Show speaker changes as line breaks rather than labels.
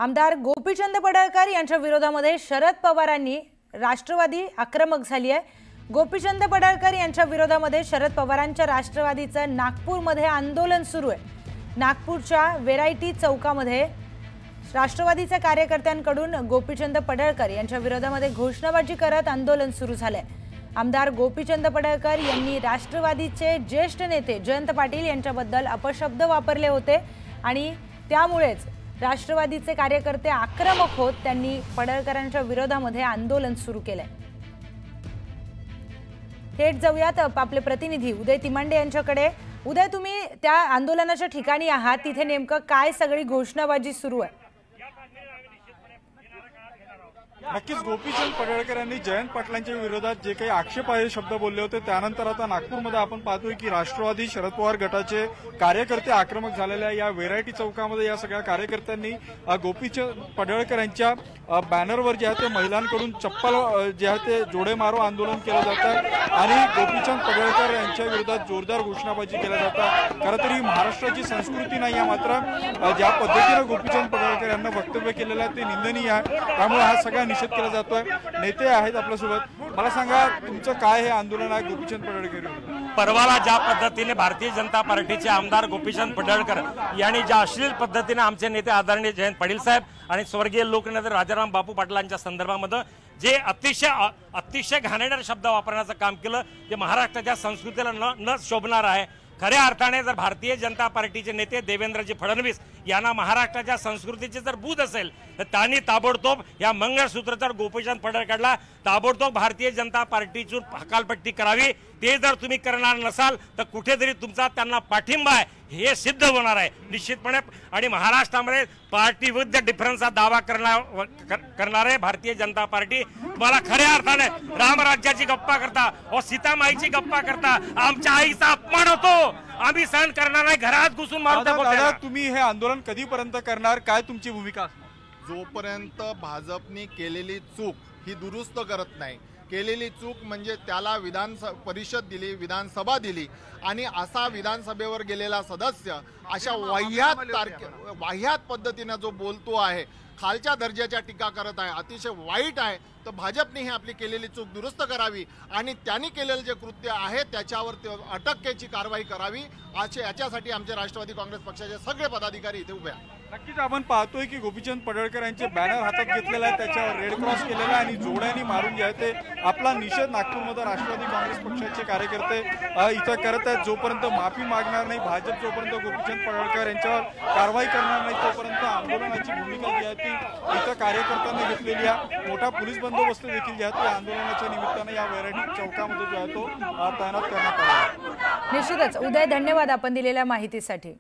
आमदार गोपीचंद पडळकर यांच्या विरोधामध्ये शरद पवारांनी राष्ट्रवादी आक्रमक झाली आहे। गोपीचंद पडळकर यांच्या विरोधामध्ये शरद पवारांच्या राष्ट्रवादीचं नागपूरमध्ये आंदोलन सुरू आहे। नागपूरच्या व्हेरायटी चौकामध्ये राष्ट्रवादीच्या कार्यकर्त्यांकडून गोपीचंद पडळकर यांच्या विरोधामध्ये घोषणाबाजी करत आंदोलन सुरू झाले। आमदार गोपीचंद पडळकर यांनी राष्ट्रवादीचे ज्येष्ठ नेते जयंत पाटील यांच्याबद्दल अपशब्द वापरले होते आणि त्यामुळेच राष्ट्रवादीचे कार्यकर्ते आक्रमक होत त्यांनी पडळकरांच्या विरोधामध्ये आंदोलन सुरू केले। थेट जाऊयात आपले प्रतिनिधी उदय तिमांडे यांच्याकडे। उदय, तुम्ही त्या आंदोलनाच्या ठिकाणी आहात, तिथे नेमकं काय सगळी घोषणाबाजी सुरू आहे?
नक्कीच गोपीचंद पडळकर यांनी जयंत पाटलांच्या विरोधात जे काही आक्षेपार्ह शब्द बोलले होते त्यानंतर आता नागपूरमध्ये आपण पाहतोय की राष्ट्रवादी शरद पवार गटाचे कार्यकर्ते आक्रमक झालेल्या या व्हेरायटी चौकामध्ये या सगळ्या कार्यकर्त्यांनी गोपीचंद पडळकर यांच्या बॅनरवर जे आहे ते महिलांकडून चप्पल जे आहे ते जोडे मारो आंदोलन केलं जातं आणि गोपीचंद पडळकर यांच्या विरोधात जोरदार घोषणाबाजी केल्या जातात। खरं तरी महाराष्ट्राची संस्कृती नाही आहे, मात्र ज्या पद्धतीने गोपीचंद पडळकर यांना वक्तव्य केलेलं आहे ते निंदनीय आहे। त्यामुळे हा सगळा निषेध केला जातोय। नेते आहेत आपल्यासोबत, मला सांगा तुमचं काय हे आंदोलन आहे गोपीचंद पडळकर?
परवाला ज्या पद्धतीने भारतीय जनता पार्टीचे आमदार गोपीचंद पडळकर यांनी ज्या अश्लील पद्धतीने आमचे नेते आदरणीय जयंत पाटील साहेब आणि स्वर्गीय लोकनेते राजाराम बापू पाटलांच्या संदर्भामध्ये जे अतिशय घाणेरडे शब्द वापरण्याचं काम केलं ते महाराष्ट्राच्या संस्कृतीला न शोभणार आहे। खऱ्या अर्थाने जर भारतीय जनता पार्टीचे नेते देवेंद्रजी फडणवीस यांना महाराष्ट्राच्या संस्कृतीचे जर बोध असेल तर त्यांनी ताबडतोब या मंगळसूत्राचा गोपीचंद पडळकरला ताबडतोब भारतीय जनता पार्टीतून हकालपट्टी करावी। ते जर तुम्ही करणार नसाल तर कुठेतरी तुमचा त्यांना पाठिंबा आहे हे सिद्ध होणार आहे निश्चितपणे। आणि महाराष्ट्रामध्ये पार्टी विरुद्ध डिफरन्सचा दावा करणारे भारतीय जनता पार्टी तुम्हाला खऱ्या अर्थाने रामराज्याची गप्पा करता व सीतामाईची गप्पा करता आमच्या आईचा अपमान होतो, आम्ही सहन करणार नाही, घरात घुसून मारू।
तुम्ही हे आंदोलन कधीपर्यंत करणार, काय तुमची भूमिका?
जोपर्यंत भाजपने केलेली चूक ही दुरुस्त करत नाही, केलेली चूक म्हणजे त्याला विधान परिषद दिली, विधानसभा दिली आणि असा विधानसभेवर गेलेला सदस्य अशा वाह्यात पद्धतीने जो बोलतो आहे, खालच्या दर्जाच्या टीका करत आहे, अतिशय वाईट आहे। तर भाजपने ही आपली केलेली चूक दुरुस्त करावी आणि त्यांनी केलेलं जे कृत्य आहे त्याच्यावर अटकेची कारवाई करावी याच्यासाठी आमचे राष्ट्रवादी काँग्रेस पक्षाचे सगळे पदाधिकारी इथे उभे आहेत।
नक्कीच आपण पाहतोय की गोपीचंद पडळकर यांचे बॅनर हातात घेतलेला आहे, त्याच्यावर रेड क्रॉस केलेला आहे आणि जोड्यांनी मारून जे आहे ते आपला निषेध नागपूरमध्ये राष्ट्रवादी काँग्रेस पक्षाचे कार्यकर्ते इथं करत आहेत। जोपर्यंत माफी मागणार नाही भाजप, जोपर्यंत गोपीचंद पडळकर यांच्यावर कारवाई करणार नाही तोपर्यंत आंदोलनाची भूमिका जी आहे ती इथं कार्यकर्त्यांनी घेतलेली आहे। मोठा पोलीस बंदोबस्त देखील जे आहे आंदोलनाच्या निमित्ताने या व्हेरायटी चौकामध्ये जो आहे तो तैनात करण्यात आला आहे।
निश्चितच उदय, धन्यवाद आपण दिलेल्या माहितीसाठी।